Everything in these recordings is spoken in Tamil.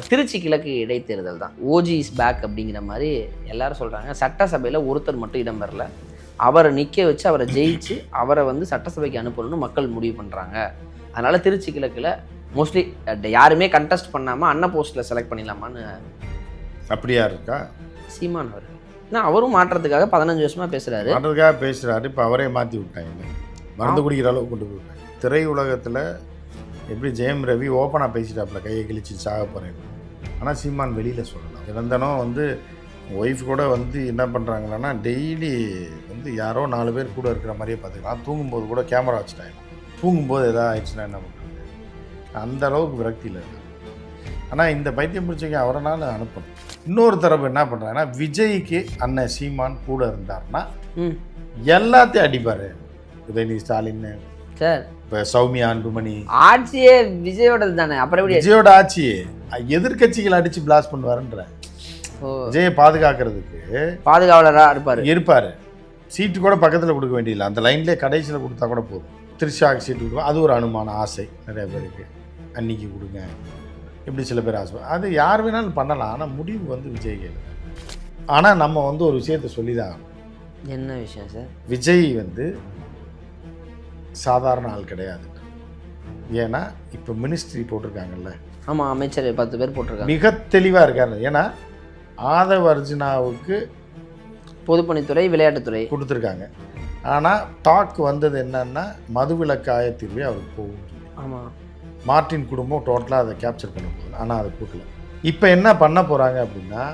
திருச்சி கிழக்கு இடைத்தேர்தல் தான். ஓஜி இஸ் பேக் அப்படிங்கிற மாதிரி எல்லாரும் சொல்கிறாங்க. சட்டசபையில் ஒருத்தர் மட்டும் இடம் பெறல. அவரை நிற்க வச்சு அவரை ஜெயிச்சு அவரை வந்து சட்டசபைக்கு அனுப்பணும்னு மக்கள் முடிவு பண்ணுறாங்க. அதனால் திருச்சி கிழக்கில் மோஸ்ட்லி யாருமே கண்டெஸ்ட் பண்ணாமல் அண்ணா போஸ்ட்டில் செலக்ட் பண்ணிடலாமான்னு அப்படியா இருக்கா சீமான் அவர். ஏன்னா அவரும் மாற்றத்துக்காக 15 வருஷமாக பேசுகிறாரு. மாற்றத்துக்காக பேசுகிறாரு. இப்போ அவரே மாற்றி விட்டாங்க, மருந்து குடிக்கிற அளவுக்கு கொண்டு போய் விட்டாங்க. திரையுலகத்தில் எப்படி ஜெயம் ரவி ஓப்பனாக பேசிட்டாப்புல கையை கிழிச்சு சாக போகிறேன். ஆனால் சீமான் வெளியில் சொல்லலாம். இறந்தனும் வந்து ஒய்ஃப் கூட வந்து என்ன பண்ணுறாங்கன்னா டெய்லி வந்து யாரோ 4 பேர் கூட இருக்கிற மாதிரியே பார்த்துக்கலாம். தூங்கும்போது கூட கேமரா வச்சுட்டாங்க. தூங்கும்போது எதாவது ஆயிடுச்சுன்னா என்ன பண்ணுறது? அந்த அளவுக்கு விரக்தியில் இருக்கு. ஆனால் இந்த பைத்தியம் பிடிச்சவங்க அவரனால அனுப்பணும். இன்னொரு தரப்பு என்ன பண்ணுறாங்கன்னா விஜய்க்கு அண்ணன் சீமான் கூட இருந்தார்னா எல்லாத்தையும் அடிப்பார். உதயநிதி ஸ்டாலின், சார் இப்போ சௌமியா அன்புமணி, ஆட்சியே விஜயோடது தானே. அப்புறம் எப்படி விஜயோட ஆட்சியே எதிர்கட்சிகளை அடித்து பிளாஸ்ட் பண்ணுவாருன்ற. விஜயை பாதுகாக்கிறதுக்கு பாதுகாவலராக இருப்பார். சீட்டு கூட பக்கத்தில் கொடுக்க வேண்டியதில்லை, அந்த லைன்லேயே கடைசியில் கொடுத்தா கூட போதும். த்ரிஷாக்கு சீட்டு கொடுப்போம், அது ஒரு அனுமான ஆசை நிறைய பேருக்கு. அன்னைக்கு கொடுங்க இப்படி சில பேர் ஆசை. அது யார் வேணாலும் பண்ணலாம். ஆனால் முடிவு வந்து விஜய் கேளு. ஆனால் நம்ம வந்து ஒரு விஷயத்தை சொல்லி தான் ஆகணும். என்ன விஷயம் சார்? விஜய் வந்து சாதாரண ஆள் கிடையாது. ஏன்னா இப்போ மினிஸ்ட்ரி போட்டிருக்காங்கல்ல. ஆமாம், அமைச்சர் 10 பேர் போட்டிருக்காங்க. மிக தெளிவாக இருக்காரு. ஏன்னா ஆதவ அர்ஜுனாவுக்கு பொதுப்பணித்துறை, விளையாட்டுத்துறை கொடுத்துருக்காங்க. ஆனால் டாக் வந்தது என்னன்னா மதுவிலக்கு ஆயத்தீர்வே அவருக்கு போகும். ஆமாம், மார்ட்டின் குடும்பம் டோட்டலாக அதை கேப்சர் பண்ண போகுது. ஆனால் அதை கொடுக்கல. இப்போ என்ன பண்ண போகிறாங்க அப்படின்னா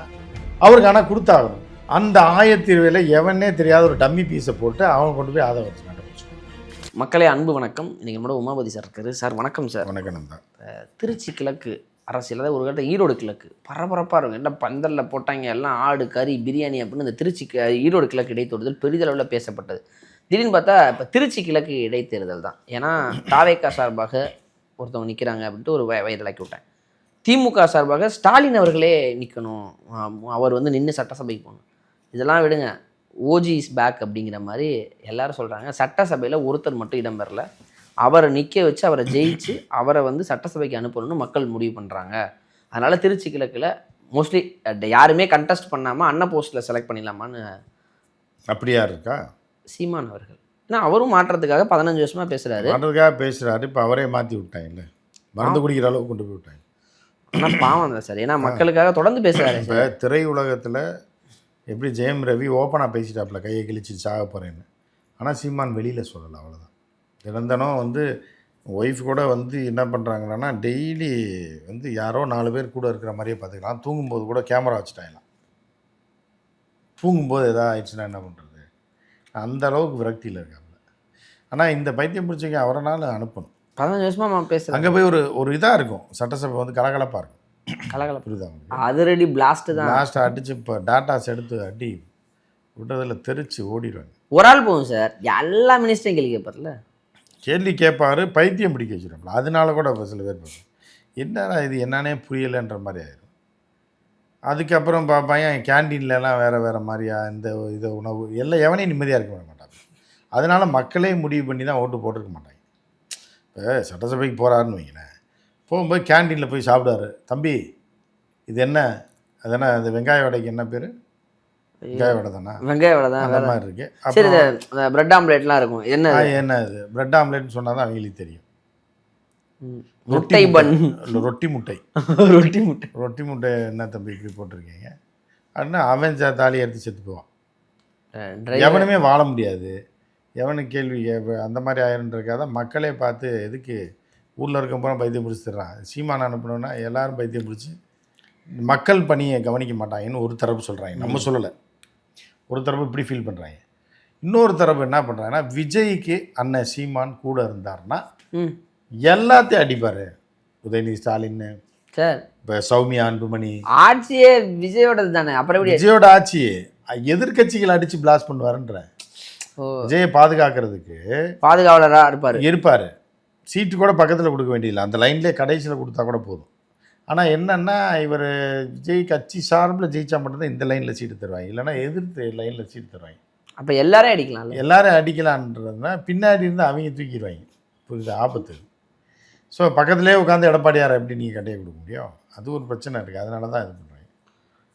அவருக்கு ஆனால் கொடுத்தாகணும். அந்த ஆயத்தீர்வையில் எவனே தெரியாத ஒரு டம்மி பீஸை போட்டு அவங்க கொண்டு போய் ஆதவ அர்ஜுனா. மக்களே அன்பு வணக்கம். இன்றைக்கி நம்மளோட உமாபதி சார் இருக்காரு. சார் வணக்கம் சார். வணக்கம் நந்தா. திருச்சி கிழக்கு அரசியல், அதாவது ஒரு கட்ட ஈரோடு கிழக்கு பரபரப்பாக இருக்கும். என்ன பந்தலில் போட்டாங்க எல்லாம் ஆடு கறி பிரியாணி அப்படின்னு இந்த திருச்சி ஈரோடு கிழக்கு இடைத்தேர்தல் பெரிதளவில் பேசப்பட்டது. திடீர்னு பார்த்தா இப்போ திருச்சி கிழக்கு இடைத்தேர்தல் தான். ஏன்னா தாவேக்கா சார்பாக ஒருத்தவங்க நிற்கிறாங்க அப்படின்ட்டு ஒரு வைரலாக்கி விட்டேன். திமுக சார்பாக ஸ்டாலின் அவர்களே நிற்கணும், அவர் வந்து நின்று சட்டசபைக்கு போகணும். இதெல்லாம் விடுங்க, ஓஜி இஸ் பேக் அப்படிங்கிற மாதிரி எல்லாரும் சொல்கிறாங்க. சட்டசபையில் ஒருத்தர் மட்டும் இடம் பெறல. அவரை நிற்க வச்சு அவரை ஜெயிச்சு அவரை வந்து சட்டசபைக்கு அனுப்பணும்னு மக்கள் முடிவு பண்ணுறாங்க. அதனால் திருச்சி கிழக்கில் மோஸ்ட்லி யாருமே கண்டெஸ்ட் பண்ணாமல் அண்ணா போஸ்ட்டில் செலக்ட் பண்ணிடலாமான்னு அப்படியா இருக்கா சீமான் அவர்கள். ஏன்னா அவரும் மாற்றத்துக்காக 15 வருஷமாக பேசுகிறாரு. இப்போ அவரே மாற்றி விட்டாங்கல்ல, மருந்து குடிக்கிற அளவுக்கு கொண்டு போய் விட்டாங்க. ஆனால் பாவம் தான் சார். ஏன்னா மக்களுக்காக தொடர்ந்து பேசுகிறாரு. இப்போ திரையுலகத்தில் எப்படி ஜெயம் ரவி ஓப்பனாக பேசிட்டாப்புல கையை கிழிச்சு சாக போகிறேன்னு. ஆனால் சீமான் வெளியில் சொல்லலை. அவ்வளோதான். இறந்தனும் வந்து ஒய்ஃப் கூட வந்து என்ன பண்ணுறாங்கன்னா டெய்லி வந்து யாரோ 4 பேர் கூட இருக்கிற மாதிரியே பார்த்துக்கலாம். தூங்கும்போது கூட கேமரா வச்சுட்டாங்களாம். தூங்கும்போது எதாவது ஆயிடுச்சுன்னா என்ன பண்ணுறது? அந்த அளவுக்கு விரக்தியில் இருக்காங்க. ஆனால் இந்த பைத்தியம் பிடிச்சவங்க அவரனால அனுப்பணும். 15 வருஷமாக பேசுகிறேன். அங்கே போய் ஒரு இதாக இருக்கும், சட்டசபை வந்து கலகலப்பாக இருக்கும். அது ரெடி பிளாஸ்ட் தான். பிளாஸ்ட் அடிச்சு இப்போ டாட்டாஸ் எடுத்து அடி விட்டதில் தெரிச்சு ஓடிடுவாங்க. ஒரு ஆள் போகும் சார், எல்லா மினிஸ்டரும் கேள்வி கேட்பார்ல. கேள்வி கேட்பாரு, பைத்தியம் பிடிக்க வச்சுருப்பாங்க. அதனால கூட இப்போ சில பேர் பார்ப்போம், என்னடா இது என்னன்னே புரியலைன்ற மாதிரி ஆயிடும். அதுக்கப்புறம் பையன் கேன்டீன்லலாம் வேறு மாதிரியா இந்த இதை உணவு எல்லாம் எவனையும் நிம்மதியாக இருக்க மாட்டாங்க. அதனால மக்களே முடிவு பண்ணி தான் ஓட்டு போட்டிருக்க மாட்டாங்க. இப்போ சட்டசபைக்கு போகிறாருன்னு வைங்களேன், போகும்போது கேன்டீனில் போய் சாப்பிடுவார். தம்பி இது என்ன, அது என்ன, இந்த வெங்காய வடைக்கு என்ன பேர்? வெங்காய வடை தானே? வெங்காய வடை தான். அந்த மாதிரி இருக்கு. சரி, இந்த பிரெட் ஆம்லேட்லாம் இருக்கும். என்ன இது பிரெட் ஆம்லேட்னு சொன்னால் தான் அவங்களுக்கு தெரியும். முட்டை பன், ரொட்டி முட்டை. ரொட்டி முட்டை என்ன தம்பி இப்படி போட்டிருக்கீங்க அப்படின்னா அவன் தாலி எடுத்து செத்து போவான். எவனுமே வாழ முடியாது. எவனுக்கு கேள்வி அந்த மாதிரி ஆயிருன்றக்காக மக்களே பார்த்து எதுக்கு ஊரில் இருக்க போனால் பைத்தியம் பிடிச்சிடுறான். சீமான் அனுப்பணுன்னா எல்லோரும் பைத்தியம் பிடிச்சி மக்கள் பணியை கவனிக்க மாட்டாங்கன்னு ஒரு தரப்பு சொல்கிறாங்க. நம்ம சொல்லலை, ஒரு தரப்பு இப்படி ஃபீல் பண்ணுறாங்க. இன்னொரு தரப்பு என்ன பண்ணுறாங்கன்னா விஜய்க்கு அண்ணன் சீமான் கூட இருந்தார்னா எல்லாத்தையும் அடிப்பார். உதயநிதி ஸ்டாலின், சார் இப்போ சௌமியா அன்புமணி, ஆட்சியே விஜயோடது தானே. அப்புறம் எப்படி விஜயோட ஆட்சியே எதிர்கட்சிகளை அடித்து பிளாஸ்ட் பண்ணுவாருன்ற. விஜயை பாதுகாக்கிறதுக்கு பாதுகாவலராக இருப்பார். சீட்டு கூட பக்கத்தில் கொடுக்க வேண்டியதில்லை, அந்த லைன்லேயே கடைசியில் கொடுத்தா கூட போதும். ஆனால் என்னென்னா இவர் விஜய் கட்சி சார்பில் ஜெயிச்சா மட்டும்தான் இந்த லைனில் சீட்டு தருவாங்க, இல்லைனா எதிர்த்து லைனில் சீட்டு தருவாங்க. அப்போ எல்லாரும் அடிக்கலாம். எல்லாரும் அடிக்கலான்றதுனா பின்னாடி இருந்து அவங்க தூக்கிடுவாங்க. புரியுது? ஆபத்து. ஸோ பக்கத்துலேயே உட்காந்து எடப்பாடியாரை எப்படி நீங்கள் கட்டையை கொடுக்க முடியும்? அது ஒரு பிரச்சனை இருக்குது. அதனால தான் இது பண்ணுறாங்க.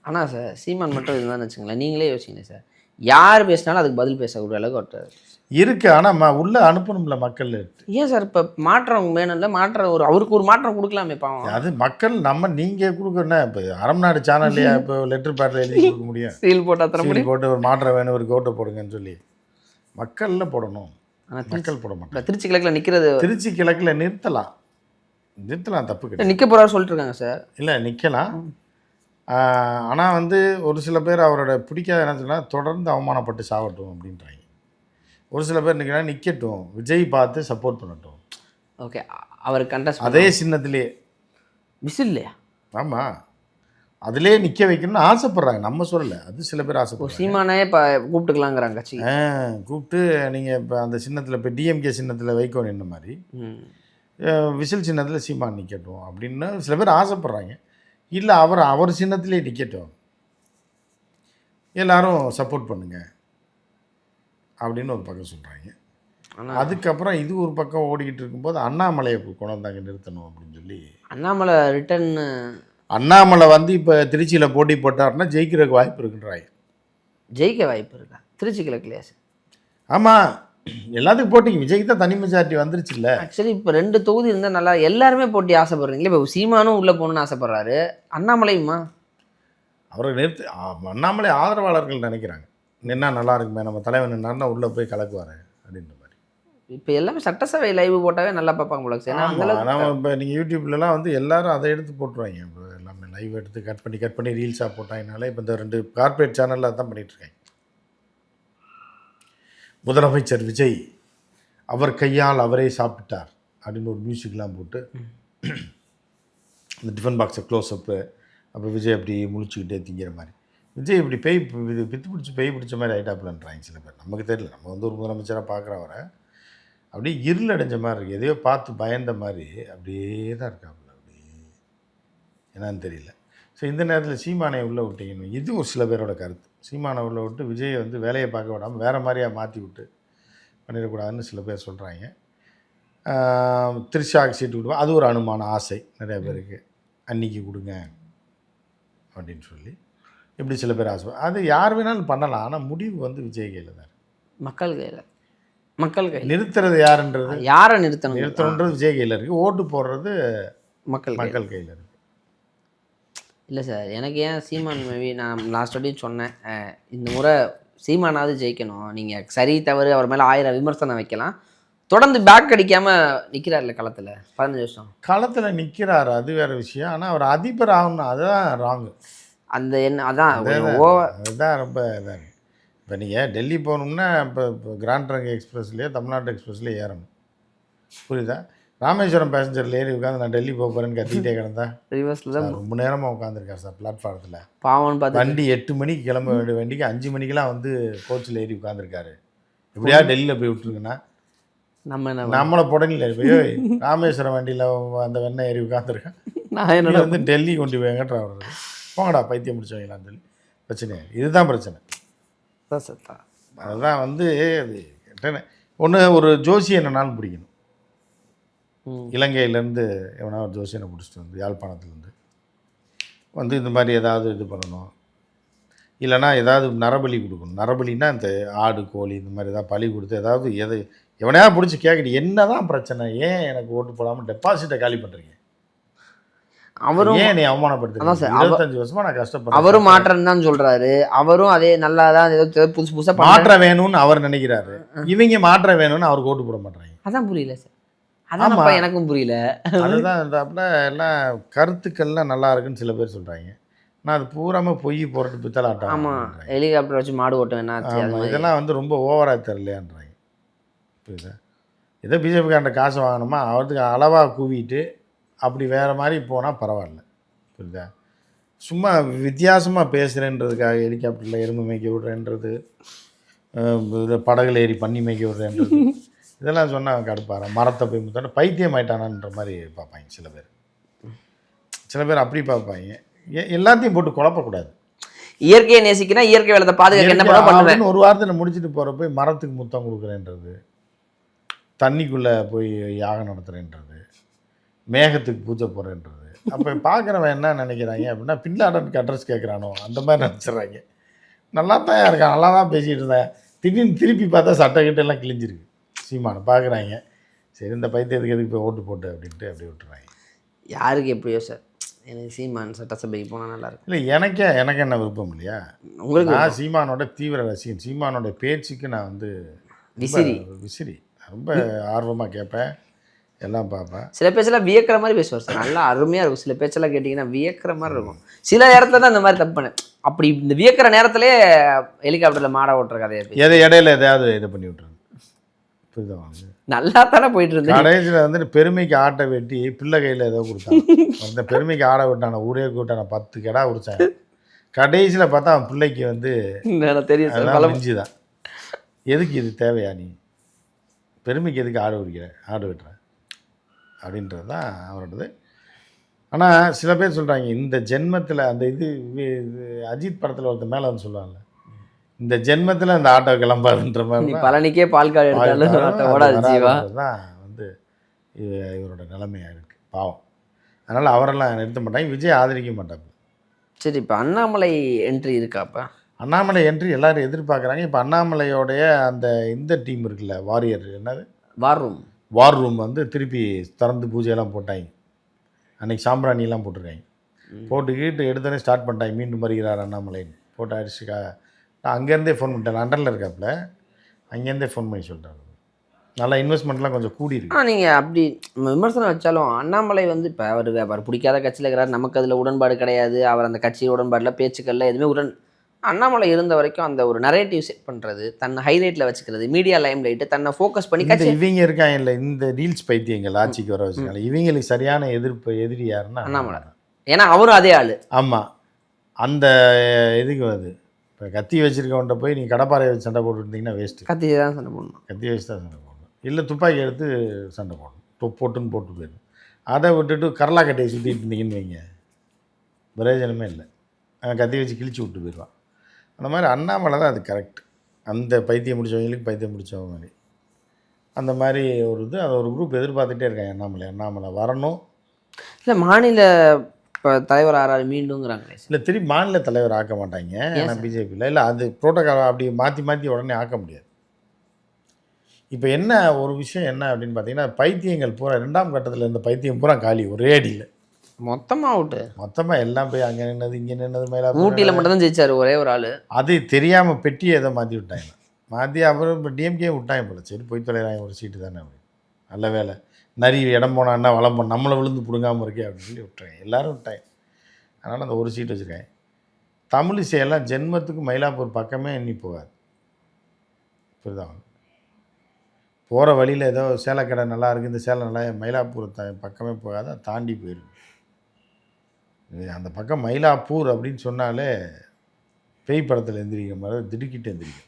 ஆனால் சார் சீமான் மட்டும் இதுதான் வச்சுங்களேன், நீங்களே யோசிங்க சார், யார் பேசினாலும் அதுக்கு பதில் பேசக்கூடிய அளவுக்கு ஒருத்தர் இருக்குது. ஆனால் உள்ளே அனுப்பணும்ல மக்கள். ஏன் சார் இப்போ மாற்றம் வேணும்ல, மாற்றம் அவருக்கு ஒரு மாற்றம் கொடுக்கலாமே பாவம். அது மக்கள் நீங்கள் கொடுக்கணும். இப்போ அரம்நாடு சேனல்லையா இப்போ லெட்டர் பேட்டில் எழுதி கொடுக்க முடியும்? சீல் போட்டால் தர முடியும். போட்டு ஒரு மாற்றம் வேணும், ஒரு கோட்டை போடுங்கன்னு சொல்லி மக்களில் போடணும். ஆனால் மக்கள் போட மாட்டாங்க. திருச்சி கிழக்கில் நிற்கிறது, திருச்சி கிழக்கில் நிறுத்தலாம், தப்பு கிடையாது. நிற்க போகிறாரு சொல்லிட்டு இருக்காங்க சார். இல்லை நிற்கலாம். ஆனால் வந்து ஒரு சில பேர் அவரோட பிடிக்காத என்ன சொன்னால் தொடர்ந்து அவமானப்பட்டு சாவட்டும் அப்படின்றாங்க. ஒரு சில பேர் நிற்கட்டும், விஜய் பார்த்து சப்போர்ட் பண்ணட்டும். ஓகே, அவர் கண்டஸ்ட் அதே சின்னத்திலே விசில் இல்லையா? ஆமாம், அதிலே நிற்க வைக்கணும்னு ஆசைப்பட்றாங்க. நம்ம சொல்லலை, அது சில பேர் ஆசைப்படுறாங்க. சீமானே இப்போ கூப்பிட்டுக்கலாங்கிறாங்க கட்சி. கூப்பிட்டு நீங்கள் இப்போ அந்த சின்னத்தில் இப்போ டிஎம்கே சின்னத்தில் வைகோ நின்ன மாதிரி விசில் சின்னத்தில் சீமான் நிற்கட்டும் அப்படின்னு சில பேர் ஆசைப்பட்றாங்க. இல்லை அவர் சின்னத்திலே நிற்கட்டும், எல்லாரும் சப்போர்ட் பண்ணுங்க அப்படின்னு ஒரு பக்கம் சொல்கிறாங்க. அதுக்கப்புறம் இது ஒரு பக்கம் ஓடிக்கிட்டு இருக்கும்போது அண்ணாமலையை கொண்டு வந்தாங்க நிறுத்தணும் அப்படின்னு சொல்லி. அண்ணாமலை ரிட்டன், அண்ணாமலை வந்து இப்போ திருச்சியில் போட்டி போட்டாருன்னா ஜெயிக்கிறதுக்கு வாய்ப்பு இருக்குன்றாங்க. ஜெயிக்க வாய்ப்பு இருக்கா திருச்சி கிழக்குலையா சார்? ஆமாம், எல்லாத்துக்கும் போட்டிங்க. விஜய்க்கு தான் தனி மெஜாரிட்டி வந்துருச்சு இல்லை? ஆக்சுவலி இப்போ 2 தொகுதி இருந்தால் நல்லா, எல்லாருமே போட்டி ஆசைப்படுறீங்களே. இப்போ சீமானும் உள்ளே போகணுன்னு ஆசைப்படுறாரு, அண்ணாமலையுமா? அவரை நிறுத்து அண்ணாமலை ஆதரவாளர்கள் நினைக்கிறாங்க, நின்னா நல்லா இருக்குமே, நம்ம தலைவன் நின்னாருன்னா உள்ளே போய் கலக்குவார் அப்படின்ற மாதிரி. இப்போ எல்லாமே சட்டசபை லைவ் போட்டாவே நல்லா பார்ப்பாங்க போல சார். ஆனால் இப்போ நீங்கள் யூடியூப்லலாம் வந்து எல்லாரும் அதை எடுத்து போட்டுருவாங்க. இப்போ எல்லாமே லைவ் எடுத்து கட் பண்ணி ரீல்ஸாக போட்டாங்கனாலே இப்போ இந்த 2 கார்பரேட் சேனலில் அதான் பண்ணிகிட்ருக்காங்க. முதலமைச்சர் விஜய் அவர் கையால் அவரே சாப்பிட்டார் அப்படின்னு ஒரு மியூசிக்லாம் போட்டு இந்த டிஃபன் பாக்ஸை க்ளோஸ்அப்பு, அப்போ விஜய் அப்படி முழிச்சுக்கிட்டே திங்கிற மாதிரி, விஜய் இப்படி பித்து பிடிச்சி பிடிச்ச மாதிரி ஆகிட்டாப்புலன்றாங்க சில பேர். நமக்கு தெரியல, நம்ம வந்து ஒரு முதலமைச்சராக பார்க்குறவரை அப்படியே இருள் அடைஞ்ச மாதிரி இருக்குது, எதையோ பார்த்து பயந்த மாதிரி அப்படியே தான் இருக்காப்புல. அப்படி என்னன்னு தெரியல. ஸோ இந்த நேரத்தில் சீமானை உள்ளே விட்டீங்கன்னு இது ஒரு சில பேரோட கருத்து. சீமானை உள்ளே விட்டு விஜயை வந்து வேலையை பார்க்க விடாமல் வேறு மாதிரியாக மாற்றி விட்டு பண்ணிடக்கூடாதுன்னு சில பேர் சொல்கிறாங்க. திருஷாக்கு சீட்டு கொடுப்போம், அது ஒரு அனுமான ஆசை நிறைய பேருக்கு, அன்னைக்கு கொடுங்க அப்படின்னு சொல்லி இப்படி சில பேர் ஆசை. அது யார் வேணாலும் பண்ணலாம், ஆனால் முடிவு வந்து விஜய் கையில் தான், மக்கள் கையில். நிறுத்துறது யாருன்றது, யாரை நிறுத்தணுன்றது விஜய் கையில் இருக்குது. ஓட்டு போடுறது மக்கள் கையில் இருக்குது. இல்லை சார், எனக்கு ஏன் சீமான் மேபி நான் லாஸ்ட் வாட்டி சொன்னேன், இந்த முறை சீமானாவது ஜெயிக்கணும். நீங்கள் சரி தவறு அவர் மேலே 1000 விமர்சனம் வைக்கலாம், தொடர்ந்து பேக் அடிக்காமல் நிற்கிறார்ல களத்தில் 15 வருஷம் களத்தில் நிற்கிறார், அது வேறு விஷயம். ஆனால் அவர் அதிபர் ஆகணும், அதுதான் ராங்கு. அந்த அதுதான் ரொம்ப இதாக. இப்போ நீங்கள் டெல்லி போகணும்னா இப்போ கிராண்ட் ட்ரங்க் எக்ஸ்பிரஸ்லேயே தமிழ்நாடு எக்ஸ்பிரஸ்லேயே ஏறணும், புரியுதா? ராமேஸ்வரம் பேசஞ்சரில் ஏறி உட்காந்து நான் டெல்லி போக போகிறேன்னு கத்திக்கிட்டே கிடந்தா ரிவர்ஸில் தான் ரொம்ப நேரமாக உட்காந்துருக்கார் சார் பிளாட்ஃபாரத்தில். பாவம்னு பார்த்து வண்டி 8 மணிக்கு கிளம்ப வேண்டிய வண்டிக்கு 5 மணிக்கெலாம் வந்து கோச்சில் ஏறி உட்காந்துருக்காரு. எப்படியா டெல்லியில் போய் விட்டுருக்குன்னா நம்மளை புடனில் போய் ராமேஸ்வரம் வண்டியில் அந்த வெண்ணெய் ஏறி உட்காந்துருக்கேன். நான் என்ன வந்து டெல்லி கொண்டு போய் எங்கிட்ட வர்றது, போங்கடா பைத்தியம் முடிச்சவங்களான்னு சொல்லி பிரச்சனை. இதுதான் பிரச்சனை. அதுதான் வந்து அது ஒன்று, ஒரு ஜோசியனாலும் பிடிக்கணும். இலங்கையிலேருந்து எவனா ஒரு ஜோசியனை பிடிச்சிட்டு வந்து யாழ்ப்பாணத்துலேருந்து வந்து இந்த மாதிரி ஏதாவது இது பண்ணணும், இல்லைனா ஏதாவது நரபலி கொடுக்கணும். நரபலின்னா இந்த ஆடு கோழி இந்த மாதிரி ஏதாவது பலி கொடுத்து ஏதாவது எவனையா பிடிச்சி கேட்கணும், என்ன தான் பிரச்சனை, ஏன் எனக்கு ஓட்டு போடாமல் டெபாசிட்டை காலி பண்ணுறீங்க, அவரும் ஏன் நீ அவமானப்படுத்துறீங்க, 25 வருஷமாக நான் கஷ்டப்படுறேன். அவரும் மாற்றம் தான் சொல்கிறாரு, அவரும் அதே நல்லா தான் ஏதோ புதுசு புதுசாக மாற்ற வேணும்னு அவர் நினைக்கிறாரு, இவங்க மாற்ற வேணும்னு அவருக்கு ஓட்டு போட மாட்டாங்க. அதான் புரியல சார், அதான் எனக்கும் புரியல. அதுதான் அப்படின்னா எல்லாம் கருத்துக்கள்லாம் நல்லா இருக்குன்னு சில பேர் சொல்கிறாங்க. நான் அது பூராமல் பொய் போட்டு பித்தலாட்டம். ஆமாம், ஹெலிகாப்டர் வச்சு மாடு ஓட்ட வேணாம், இதெல்லாம் வந்து ரொம்ப ஓவராக தரலையான்றாங்க. புரியுதா? ஏதோ பிஜேபிக்காண்ட காசு வாங்கணுமா, அவருக்கு அளவாக கூவிட்டு அப்படி வேறு மாதிரி போனால் பரவாயில்ல. புரியுதா? சும்மா வித்தியாசமாக பேசுகிறேன்றதுக்காக ஹெலிகாப்டரில் எறும்பு மேய்க்க விட்றேன்றது, படகுல ஏறி பண்ணி மேய்க்க விட்றேன்றது, இதெல்லாம் சொன்னால் கடுப்பார மரத்தை போய் முத்தான பைத்தியம் ஆயிட்டானான்ற மாதிரி பார்ப்பாங்க சில பேர். சில பேர் அப்படி பார்ப்பாங்க. எல்லாத்தையும் போட்டு குழப்பக்கூடாது. இயற்கையை நேசிக்கினா இயற்கை வேலை பாதுகாக்க என்ன பண்ணுவேன் ஒரு வாரத்தில் முடிச்சுட்டு போகிற போய் மரத்துக்கு முத்தம் கொடுக்குறேன்றது, தண்ணிக்குள்ளே போய் யாகம் நடத்துகிறேன்றது, மேகத்துக்கு பூஜை போடுறேன்றது. அப்போ பார்க்குறவன் என்ன நினைக்கிறாங்க அப்படின்னா, பின்லாடனுக்கு அட்ரஸ் கேட்குறானோ அந்த மாதிரி நினச்சிட்றாங்க. நல்லா தான் இருக்கான், நல்லா தான் பேசிகிட்டு இருந்தேன், திடீர்னு திருப்பி பார்த்தா சட்டை கிட்டெல்லாம் கிழிஞ்சிருக்கு. சீமானை பார்க்குறாங்க, சரி இந்த பைத்தியத்துக்கு எதுக்கு போய் ஓட்டு போட்டு அப்படின்ட்டு அப்படி விட்டுறாங்க. யாருக்கு எப்படியோ சார், எனக்கு சீமான் சட்டசபைக்கு போனால் நல்லாயிருக்கும். இல்லை எனக்கு என்ன விருப்பம் இல்லையா, உங்களுக்கு நான் சீமானோட தீவிர ரசிகன். சீமானோட பேச்சுக்கு நான் வந்து விசிறி ரொம்ப ஆர்வமாக கேட்பேன், எல்லாம் பார்ப்பேன். சில பேச்செல்லாம் வியக்கிற மாதிரி பேசுவார் சார், நல்லா அருமையாக இருக்கும். சில பேச்செல்லாம் கேட்டிங்கன்னா வியக்கிற மாதிரி இருக்கும். சில நேரத்தில் தான் இந்த மாதிரி தப்பு பண்ணேன். அப்படி இந்த வியக்கிற நேரத்திலே ஹெலிகாப்டரில் மாட ஓட்டுற கதையை இடையில எதையாவது இது பண்ணி விட்டுருங்க. புரியுதா? நல்லா தானே போயிட்டு இருந்தேன். கடைசியில் வந்து பெருமைக்கு ஆட்டை வெட்டி பிள்ளை கையில் ஏதோ கொடுத்தாங்க. அந்த பெருமைக்கு ஆடை விட்டான ஊரே கூட்டான 10 கிடா குடித்தேன். கடைசியில் பார்த்தா அவன் பிள்ளைக்கு வந்து தெரியும் மிஞ்சி தான். எதுக்கு இது தேவையா, நீ பெருமைக்கு எதுக்கு ஆடு வெட்டுற அப்படின்றது தான் அவரோடது. ஆனால் சில பேர் சொல்கிறாங்க இந்த ஜென்மத்தில் அந்த இது அஜித் படத்தில் ஒருத்தர் மேலே வந்து சொல்லுவாங்கல்ல, இந்த ஜென்மத்தில் அந்த ஆட்டோ கிளம்பாதுன்ற மாதிரி பழனிக்கே பால் காடு எடுத்தாலும் தான் வந்து இவரோட நிலைமையாக இருக்குது. பாவம். அதனால் அவரெல்லாம் நிறுத்த மாட்டாங்க, விஜய் ஆதரிக்க மாட்டாங்க. சரி, இப்போ அண்ணாமலை என்ட்ரி இருக்காப்பா? அண்ணாமலை என்ட்ரி எல்லாரும் எதிர்பார்க்குறாங்க. இப்போ அண்ணாமலையோடைய அந்த இந்த டீம் இருக்குல்ல, வாரியர், என்னது வார் ரூம் வந்து திருப்பி திறந்து பூஜையெல்லாம் போட்டாங்க. அன்றைக்கி சாம்பிராணியெல்லாம் போட்டிருக்காங்க. போட்டுக்கிட்டு எடுத்தோடனே ஸ்டார்ட் பண்ணிட்டாங்க, மீண்டும் வருகிறார் அண்ணாமலைன்னு போட்டு அடிச்சுக்கா. நான் அங்கேருந்தே ஃபோன் பண்ணிட்டேன், லண்டனில் இருக்காப்புல, அங்கேருந்தே ஃபோன் பண்ணி சொல்லிட்டாங்க. நல்லா இன்வெஸ்ட்மெண்ட்லாம் கொஞ்சம் கூடி இருக்கு. நீங்கள் அப்படி விமர்சனம் வச்சாலும் அண்ணாமலை வந்து இப்போ அவர் பிடிக்காத கட்சியில் இருக்கிறார், நமக்கு அதில் உடன்பாடு கிடையாது, அவர் அந்த கட்சி உடன்பாடில் பேச்சுக்களில் எதுவுமே அண்ணாமலை இருந்த வரைக்கும் அந்த ஒரு நரேட்டிவ் செட் பண்ணுறது, தன்னை ஹைலைட்டில் வச்சுக்கிறது, மீடியா லைம் லைட்டு தன்னை ஃபோக்கஸ் பண்ணி இவங்க இருக்காங்க இல்லை, இந்த ரீல்ஸ் பைத்தியங்கள் ஆட்சிக்கு வர வச்சுருக்காங்க. இவங்களுக்கு சரியான எதிரி யாருன்னா அண்ணாமலை. ஏன்னா அவரும் அதே ஆள். ஆமாம், அந்த இதுக்கு வருது. இப்போ கத்தி வச்சுருக்கவன்ட்ட போய் நீங்கள் கடப்பாறையை வச்சு சண்டை போட்டுருந்தீங்கன்னா வேஸ்ட்டு. கத்தி தான் சண்டை போடணும், கத்தி வச்சு தான் சண்டை போடணும், இல்லை துப்பாக்கி எடுத்து சண்டை போடணும், போட்டுன்னு போட்டு போயிடும். அதை விட்டுட்டு கரலா கட்டையை சுற்றிட்டு இருந்தீங்கன்னு வைங்க, பிரயோஜனமே இல்லை. கத்தி வச்சு கிழிச்சு விட்டு போயிடுவான். அந்த மாதிரி அண்ணாமலை தான் அது கரெக்ட். அந்த பைத்தியம் முடித்தவங்களுக்கு பைத்தியம் முடித்தவங்க மாதிரி அந்த மாதிரி ஒரு இது, அது ஒரு குரூப் எதிர்பார்த்துட்டே இருக்காங்க. அண்ணாமலை வரணும். இல்லை மாநில இப்போ தலைவர் ஆறாரு மீண்டுங்கிறாங்களே. இல்லை திருப்பி மாநில தலைவர் ஆக்க மாட்டாங்க, ஏன்னா பிஜேபியில் இல்லை, அது புரோட்டோகால் அப்படி மாற்றி உடனே ஆக்க முடியாது. இப்போ என்ன ஒரு விஷயம் என்ன அப்படின்னு பார்த்தீங்கன்னா, பைத்தியங்கள் பூரா 2ஆம் கட்டத்தில் இருந்த பைத்தியம் பூரா காலி, ஒரே அடியில் மொத்தமாக அவுட்டு. மொத்தமாக எல்லாம் போய் அங்கே நின்னது இங்கே நின்னது, மயிலாப்பூர் ஊட்டியில் மட்டும்தான் ஜெயிச்சார் ஒரே ஒரு ஆள். அது தெரியாமல் பெட்டியை எதை மாற்றி விட்டாங்க, மாற்றி அப்புறம் இப்போ டிஎம்கே விட்டாங்க போல. சரி போய் தொலைறாங்க, ஒரு சீட்டு தானே அப்படி, நல்ல வேலை, நிறைய இடம் போனான்னா வளம் போன நம்மளை விழுந்து பிடுங்காமல் இருக்கே அப்படின்னு சொல்லி விட்டுறாங்க, எல்லோரும் விட்டாங்க. அதனால் அந்த ஒரு சீட் வச்சுருக்காங்க. தமிழிசையெல்லாம் ஜென்மத்துக்கு மயிலாப்பூர் பக்கமே எண்ணி போகாது. புரியுதா? போகிற வழியில் ஏதோ சேலக்கடை நல்லா இருக்குது, இந்த சேலை நல்லா, மயிலாப்பூர் பக்கமே போகாத, தாண்டி போயிருக்கு. அந்த பக்கம் மயிலாப்பூர் அப்படின்னு சொன்னாலே பேய் படத்தில் எந்திரிக்கிற மாதிரி திடுக்கிட்டு எந்திரிக்கும்.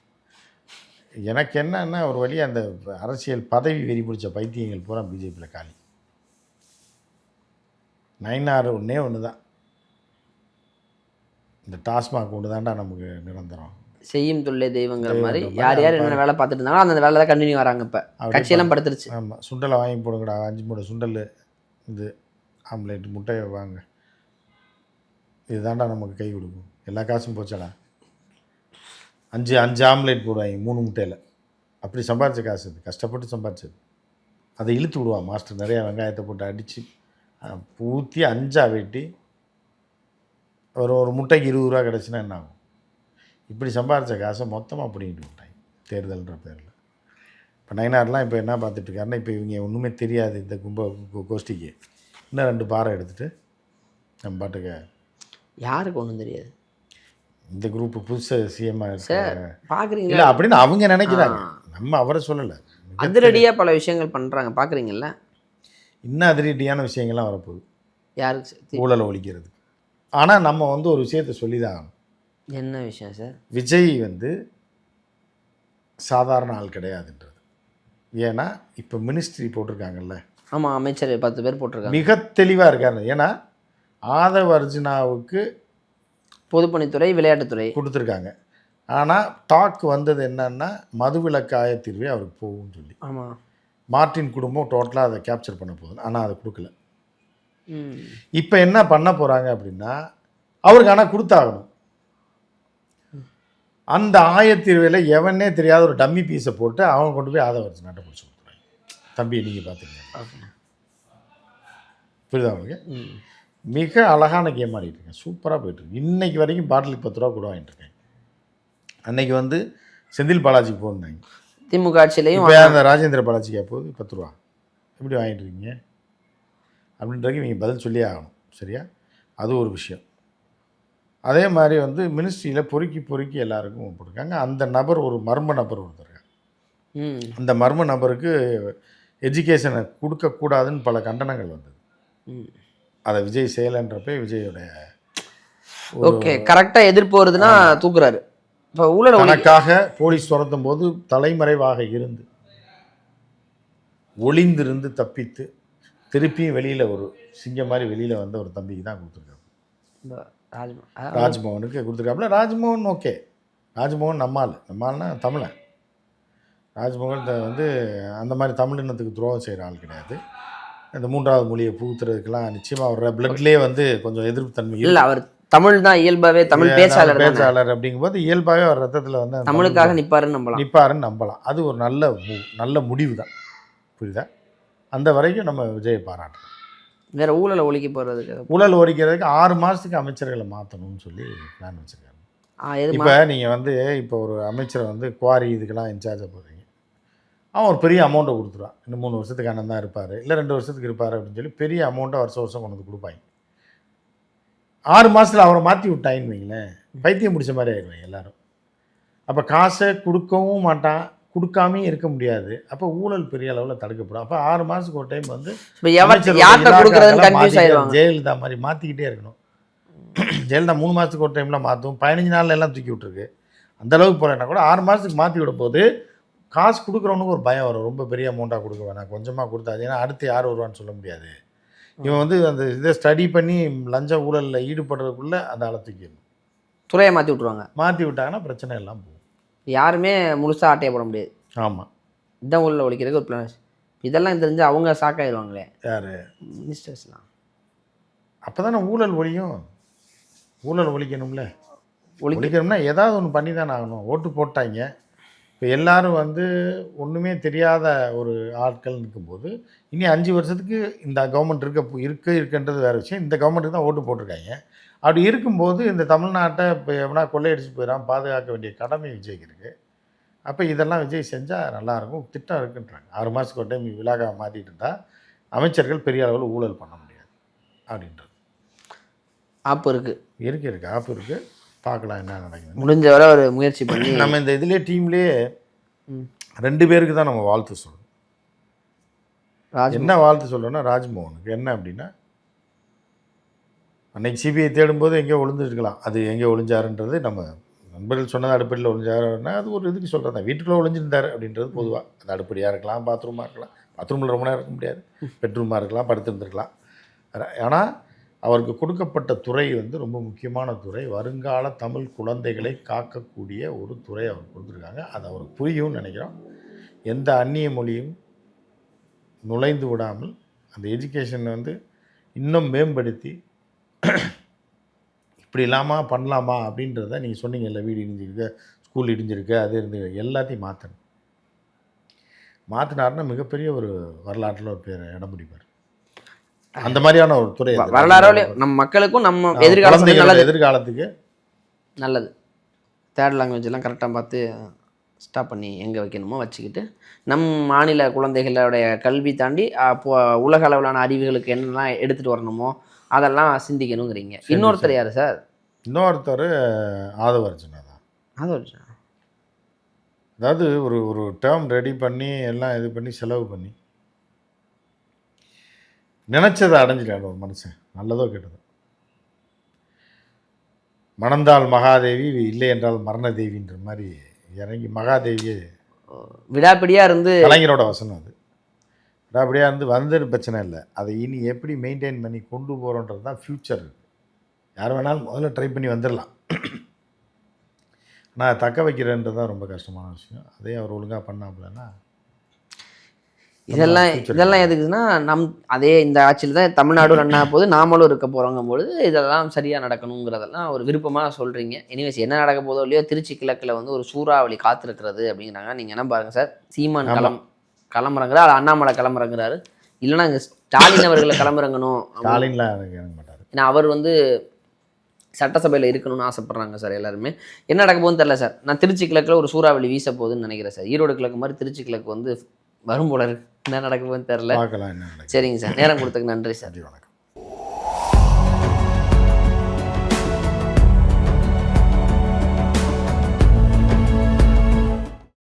எனக்கு என்னன்னா ஒரு வழியாக அந்த அரசியல் பதவி வெறி பிடிச்ச பைத்தியங்கள் பூரா பிஜேபியில் காலி. நயினார் ஒன்று தான், இந்த டாஸ்மாக் ஒன்று தான்டா நமக்கு நிரந்தரம், செய்யும் தொல்லை தெய்வங்கிற மாதிரி யார் என்ன வேலை பார்த்துட்டு இருந்தாங்களோ அந்த வேலை தான் கண்டினியூ வராங்க. இப்போ கட்சியெல்லாம் படுத்துருச்சு. ஆமாம், சுண்டலை வாங்கி போடுங்கடா, 5 மூடை சுண்டல், இது ஆம்லேட், முட்டையை வாங்க, இதுதான்டா நமக்கு கை கொடுக்கும், எல்லா காசும் போச்சாடா. 5 ஆம்லேட் போடுவாங்க 3 முட்டையில், அப்படி சம்பாரித்த காசு, அது கஷ்டப்பட்டு சம்பாரிச்சது. அதை இழுத்து விடுவான் மாஸ்டர், நிறையா வெங்காயத்தை போட்டு அடித்து ஊற்றி 5ஆ வெட்டி ஒரு முட்டைக்கு 20 ரூபா கிடச்சின்னா என்ன ஆகும்? இப்படி சம்பாரித்த காசை மொத்தமாக பிடிங்கிட்டு விட்டாங்க தேர்தல்ன்ற பேரில். இப்போ நயினார்லாம் இப்போ என்ன பார்த்துட்ருக்காருன்னா, இப்போ இவங்க ஒன்றுமே தெரியாது இந்த கோஷ்டிக்கு, இன்னும் 2 பாறை எடுத்துகிட்டு நம்ம பாட்டுக்கு, யாருக்கு ஒன்றும் தெரியாது, இந்த குரூப் புதுசாக சிஎம்மாக பார்க்குறீங்களா இல்லை அப்படின்னு அவங்க நினைக்கிறாங்க. நம்ம அவரை சொல்லலை, அதிரடியாக பல விஷயங்கள் பண்ணுறாங்க பார்க்குறீங்கள. இன்னும் அதிரடியான விஷயங்கள்லாம் வரப்போகுது யாருக்கு? ஊழலை ஒழிக்கிறதுக்கு. ஆனால் நம்ம வந்து ஒரு விஷயத்தை சொல்லி தான் ஆகணும். என்ன விஷயம் சார்? விஜய் வந்து சாதாரண ஆள் கிடையாதுன்றது. ஏன்னா இப்போ மினிஸ்ட்ரி போட்டிருக்காங்கல்ல. ஆமாம், அமைச்சர் 10 பேர் போட்டிருக்காங்க, மிக தெளிவாக இருக்காரு. ஏன்னா ஆதவ அர்ஜுனாவுக்கு பொதுப்பணித்துறை, விளையாட்டுத்துறை கொடுத்துருக்காங்க. ஆனால் டாக் வந்தது என்னன்னா, மதுவிலக்காய தீர்வே அவருக்கு போகும்னு சொல்லி. ஆமாம், மார்ட்டின் குடும்பம் டோட்டலாக அதை கேப்சர் பண்ண போகுது, ஆனால் அதை கொடுக்கல. இப்போ என்ன பண்ண போகிறாங்க அப்படின்னா, அவருக்கு ஆனால் கொடுத்தாகணும். அந்த ஆயத்தீர்வையில் எவனே தெரியாத ஒரு டம்மி பீஸை போட்டு அவன் கொண்டு போய் ஆதவர்ச்சி நாட்டை பிடிச்சி கொடுத்துருவாங்க. தம்பி நீங்கள் பார்த்துக்கங்க. புரியுதா உங்களுக்கு? மிக அழகான கேம் ஆடிட்டு இருக்கேன். சூப்பராக போயிட்டுருக்கு. இன்னைக்கு வரைக்கும் பாட்டிலுக்கு 10 ரூபா கூட வாங்கிட்டு இருக்கேன். அன்னைக்கு வந்து செந்தில் பாலாஜிக்கு போனாங்க. திமுக ஆட்சியிலையும் இப்போ அந்த ராஜேந்திர பாலாஜிக்கு போது 10 ரூபா எப்படி வாங்கிட்டு இருக்கீங்க அப்படின்றதுக்கு நீங்கள் பதில் சொல்லியே ஆகணும். சரியா? அது ஒரு விஷயம். அதே மாதிரி வந்து மினிஸ்ட்ரியில் பொறுக்கி எல்லாருக்கும் போட்டிருக்காங்க. அந்த நபர் ஒரு மர்ம நபர் ஒருத்தர். அந்த மர்ம நபருக்கு எஜுகேஷனை கொடுக்கக்கூடாதுன்னு பல கண்டனங்கள் வந்தது. அதை விஜய் செய்யலைன்றப்ப விஜயோடைய ஓகே கரெக்டாக எதிர்ப்பு வருதுன்னா தூக்குறாரு. இப்போ ஊழல் தனக்காக போலீஸ் துரத்தும் போது தலைமறைவாக இருந்து ஒளிந்திருந்து தப்பித்து திருப்பியும் வெளியில் ஒரு சிங்கம் மாதிரி வெளியில் வந்த ஒரு தம்பிக்கு தான் கொடுத்துருக்காங்க. ராஜ்மோகனுக்கு கொடுத்துருக்காப்புல. ராஜ்மோகன் ஓகே, ராஜ்மோகன் நம்மால்னா தமிழன். ராஜ்மோகன் வந்து அந்த மாதிரி தமிழினத்துக்கு துரோகம் செய்கிற ஆள் கிடையாது. இந்த 3வது மொழியை புகுத்துறதுக்கெல்லாம் நிச்சயமாக அவர் பிளட்லேயே வந்து கொஞ்சம் எதிர்ப்பு தன்மை இல்லை. அவர் தமிழ் தான் இயல்பாகவே தமிழ் பேச்சாளர் அப்படிங்கும்போது இயல்பாகவே அவர் ரத்தத்தில் வந்து தமிழுக்காக நிற்பாருன்னு நம்பலாம். அது ஒரு நல்ல முடிவு தான். புரியுதா? அந்த வரைக்கும் நம்ம விஜயை பாராட்டணும். வேற ஊழலை ஒழிக்க போகிறதுக்கு ஊழல் ஒழிக்கிறதுக்கு 6 மாதத்துக்கு அமைச்சர்களை மாற்றணும்னு சொல்லி பிளான் வச்சுருக்காங்க. இப்போ நீங்கள் வந்து இப்போ ஒரு அமைச்சரை வந்து குவாரி இதுக்கெல்லாம் இன்சார்ஜாக போகிறீங்க. அவன் ஒரு பெரிய அமௌண்ட்டை கொடுத்துருவான். இன்னும் 3 வருஷத்துக்கு அண்ணன் தான் இருப்பார், இல்லை 2 வருஷத்துக்கு இருப்பார் அப்படின்னு சொல்லி பெரிய அமௌண்ட்டை வருஷம் கொண்டு வந்து கொடுப்பாங்க. 6 மாதத்தில் அவரை மாற்றி விட்டாயின்னு வைங்களேன், பைத்தியம் பிடிச்ச மாதிரி ஆயிடுவாங்க எல்லாரும். அப்போ காசை கொடுக்கவும் மாட்டான், கொடுக்காமையும் இருக்க முடியாது. அப்போ ஊழல் பெரிய அளவில் தடுக்கப்படும். அப்போ 6 மாதத்துக்கு ஒரு டைம் வந்து ஜெயலலிதா மாதிரி மாற்றிக்கிட்டே இருக்கணும். ஜெயலலிதா 3 மாதத்துக்கு ஒரு டைம்லாம் மாற்றும், 15 நாளில் எல்லாம் தூக்கி விட்டுருக்கு. அந்தளவுக்கு போகிறேன்னா கூட 6 மாதத்துக்கு மாற்றி விட போது காசு கொடுக்குறவனுக்கு ஒரு பயம் வரும். ரொம்ப பெரிய அமௌண்ட்டாக கொடுக்க வேணாம், கொஞ்சமாக கொடுத்தாது. ஏன்னா அடுத்து யார் வருவான்னு சொல்ல முடியாது. இவன் வந்து அந்த இதை ஸ்டடி பண்ணி லஞ்ச ஊழலில் ஈடுபடுறதுக்குள்ளே அந்த ஆளை தூக்கிடணும், துறையை மாற்றி விட்ருவாங்க. மாற்றி விட்டாங்கன்னா பிரச்சனை எல்லாம் போகும். யாருமே முழுசாக ஆட்டையை போட முடியாது. ஆமாம், இதான் ஊழல் ஒழிக்கிறதுக்கு ஒரு பிளான். இதெல்லாம் தெரிஞ்சு அவங்க சாக்காயிடுவாங்களே யார் மினிஸ்டர்ஸ்லாம். அப்போ தானே ஊழல் ஒழியும். ஊழல் ஒழிக்கணும்ல. ஒழிக்கணும்னா ஏதாவது ஒன்று பண்ணி தானே ஆகணும். ஓட்டு போட்டாங்க. இப்போ எல்லோரும் வந்து ஒன்றுமே தெரியாத ஒரு ஆட்கள் இருக்கும்போது இனி 5 வருஷத்துக்கு இந்த கவர்மெண்ட் இருக்குன்றது வேறு விஷயம். இந்த கவர்மெண்ட்டுக்கு தான் ஓட்டு போட்டிருக்காங்க. அப்படி இருக்கும்போது இந்த தமிழ்நாட்டை இப்போ எவனா கொள்ளையடிச்சு போயிடாம பாதுகாக்க வேண்டிய கடமை விஜய்க்கு இருக்குது. அப்போ இதெல்லாம் விஜய் செஞ்சால் நல்லாயிருக்கும். திட்டம் இருக்குன்றாங்க. 6 மாதத்துக்கு ஒரு டைம் விழாக்காக மாற்றிட்டு இருந்தால் அமைச்சர்கள் பெரிய அளவில் ஊழல் பண்ண முடியாது அப்படின்றது. ஆப்பு இருக்குது ஆப்பு இருக்குது. பார்க்கலாம் என்ன நடக்குது. முடிஞ்ச வரை ஒரு முயற்சி பண்ணி நம்ம இந்த இதுலேயே டீம்லேயே 2 பேருக்கு தான் நம்ம வாழ்த்து சொல்லணும். என்ன வாழ்த்து சொல்லணும்னா ராஜ்மோகனுக்கு. என்ன அப்படின்னா, அன்னைக்கு சிபிஐ தேடும்போது எங்கேயோ ஒளிஞ்சிருக்கலாம். அது எங்கே ஒளிஞ்சாருன்றது நம்ம நண்பர்கள் சொன்னது அடுப்படியில் ஒளிஞ்சாருன்னா அது ஒரு இதுக்கு சொல்கிறது தான். வீட்டுக்குள்ளே ஒளிஞ்சிருந்தார் அப்படின்றது பொதுவாக. அது அடுப்படியாக இருக்கலாம், பாத்ரூமாக இருக்கலாம். பாத்ரூமில் ரொம்ப நேரம் இருக்க முடியாது, பெட்ரூமாக இருக்கலாம், படுத்துருந்துருக்கலாம். ஆனால் அவருக்கு கொடுக்கப்பட்ட துறை வந்து ரொம்ப முக்கியமான துறை. வருங்கால தமிழ் குழந்தைகளை காக்கக்கூடிய ஒரு துறை அவர் கொடுத்துருக்காங்க. அது அவருக்கு புரியும்னு நினைக்கிறோம். எந்த அந்நிய மொழியும் நுழைந்து விடாமல் அந்த எஜுகேஷனை வந்து இன்னும் மேம்படுத்தி இப்படி இல்லாமல் பண்ணலாமா அப்படின்றத நீங்கள் சொன்னீங்கல்ல, வீடு இடிஞ்சிருக்கு, ஸ்கூல் இடிஞ்சிருக்கு, அது இருந்து எல்லாத்தையும் மாற்றினாருன்னா மிகப்பெரிய ஒரு வரலாற்றில் ஒரு பேர் இடம் பிடிப்பார். அந்த மாதிரியான ஒரு துறை வரலாறு நம்ம மக்களுக்கும் நம்ம எதிர்காலத்துக்கு நல்லது. தேர்ட் லாங்குவேஜ் எல்லாம் கரெக்டாக பார்த்து ஸ்டாப் பண்ணி எங்கே வைக்கணுமோ வச்சுக்கிட்டு நம் மாநில குழந்தைகளுடைய கல்வி தாண்டி உலக அளவிலான அறிவுகளுக்கு என்னெல்லாம் எடுத்துகிட்டு வரணுமோ அதெல்லாம் சிந்திக்கணுங்கிறீங்க. இன்னொருத்தர் யார் சார்? இன்னொருத்தர் ஆதவர்ஜுனா தான். ஆதவர்ஜுனா அதாவது ஒரு டேர்ம் ரெடி பண்ணி எல்லாம் இது பண்ணி செலவு பண்ணி நினச்சதை அடைஞ்சிட்டார் ஒரு மனுஷன். நல்லதோ கெட்டதோ. மணந்தால் மகாதேவி, இல்லை என்றால் மரணதேவின்ற மாதிரி இறங்கி மகாதேவியே விடாப்பிடியாக இருந்து, கலைஞரோட வசனம் அது. விடாப்பிடியாக இருந்து வந்துட்டு பிரச்சனை இல்லை. அதை இனி எப்படி மெயின்டைன் பண்ணி கொண்டு போகிறோன்றது தான் ஃப்யூச்சர் இருக்குது. யார் வேணாலும் முதல்ல ட்ரை பண்ணி வந்துடலாம். ஆனால் தக்க வைக்கிறேன்றது தான் ரொம்ப கஷ்டமான விஷயம். அதே அவர் ஒழுங்காக பண்ணாப்புலன்னா இதெல்லாம் எதுக்குன்னா அதே இந்த ஆட்சியில் தான் தமிழ்நாடு ரன் ஆக போது நாமளும் இருக்க போகிறோங்கும் பொழுது இதெல்லாம் சரியாக நடக்கணுங்கிறதெல்லாம் ஒரு விருப்பமாக சொல்கிறீங்க. எனிவேஸ் என்ன நடக்க போதோ இல்லையோ திருச்சி கிழக்கில் வந்து ஒரு சூறாவளி காத்திருக்கிறது அப்படிங்கிறாங்க. நீங்கள் என்ன பாருங்கள் சார், சீமான் கிளம்புறங்கிறார், அண்ணாமலை கிளம்புறங்கிறாரு, இல்லைன்னா இங்கே ஸ்டாலின் அவர்களை கிளம்புறங்கணும். ஸ்டாலின்லாம் எனக்கு மாட்டார். ஏன்னா அவர் வந்து சட்டசபையில் இருக்கணும்னு ஆசைப்பட்றாங்க சார் எல்லாருமே. என்ன நடக்க போகுதுன்னு தெரில சார். நான் திருச்சி கிழக்கில் ஒரு சூறாவளி வீச போகுதுன்னு நினைக்கிறேன் சார். ஈரோடு கிழக்கு மாதிரி திருச்சி கிழக்கு வந்து வரும் போல இருக்கு. என்ன நடக்க போகுதுன்னு தெரில. பார்க்கலாம் என்ன. சரிங்க சார், நேரம் கொடுத்ததுக்கு நன்றி சார். வணக்கம்.